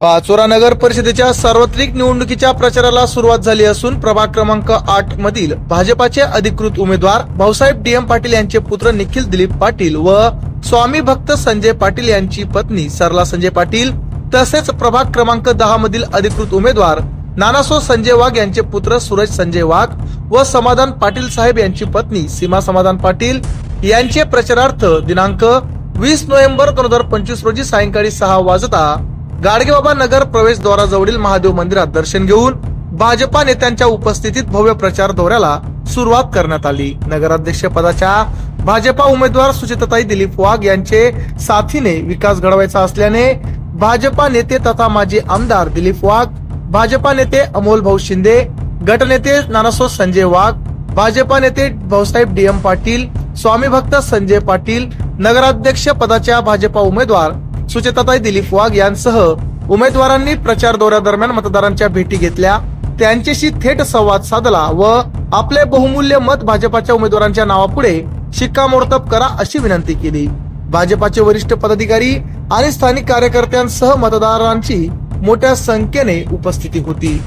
पाचोरा नगर परिषदेच्या सार्वत्रिक निवडणुकीच्या प्रचाराला सुरुवात झाली असून प्रभाग क्रमांक 8 मधील भाजपाचे अधिकृत उमेदवार भाऊसाहेब DM पाटील यांचे पुत्र निखिल दिलीप पाटील व स्वामी भक्त संजय पाटील यांची पत्नी सरला संजय पाटील तसेच प्रभाग क्रमांक 10 मधील अधिकृत उमेदवार नानासो संजय वाघ यांचे पुत्र सूरज संजय वाघ व समाधान पाटील साहेब यांची पत्नी सीमा समाधान पाटील यांचे प्रचारार्थ दिनांक 20 नोव्हेंबर 2025 रोजी सायंकाळी 6 वाजता गाडगेबाबा नगर प्रवेशद्वाराजवळील महादेव मंदिरात दर्शन घेऊन भाजपा नेत्यांच्या उपस्थितीत भव्य प्रचार दौऱ्याला सुरुवात करण्यात आली। नगराध्यक्ष पदाच्या भाजपा उमेदवार सुचिताताई दिलीप वाघ यांचे साथीने विकास घडवायचा असल्याने भाजपा नेते तथा माजी आमदार दिलीप वाघ, भाजपा नेते अमोल भाऊ शिंदे, गटनेते नानासो संजय वाघ, भाजपा नेते भाऊसाहेब DM पाटील, स्वामी भक्त संजय पाटील, नगराध्यक्ष पदाच्या भाजपा उमेदवार सुचिताताई दिलीप वाघ यांसह उमेदवारांनी प्रचार दौऱ्यादरम्यान मतदारांच्या भेटी घेतल्या, त्यांच्याशी थेट संवाद साधला व आपले बहुमूल्य मत भाजपाच्या उमेदवारांच्या नावापुढे शिक्कामोर्तब करा अशी विनंती केली। भाजपाचे वरिष्ठ पदाधिकारी आणि स्थानिक कार्यकर्त्यांसह मतदारांची मोठ्या संख्येने उपस्थिती होती।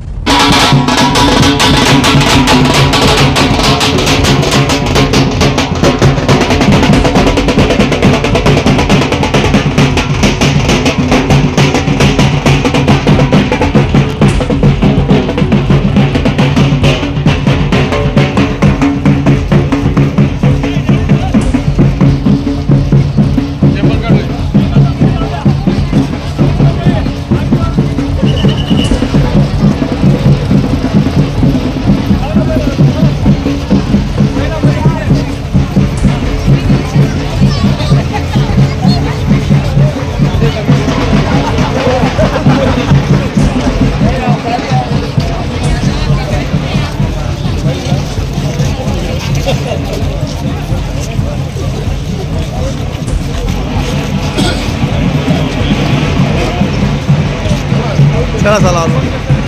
चला चला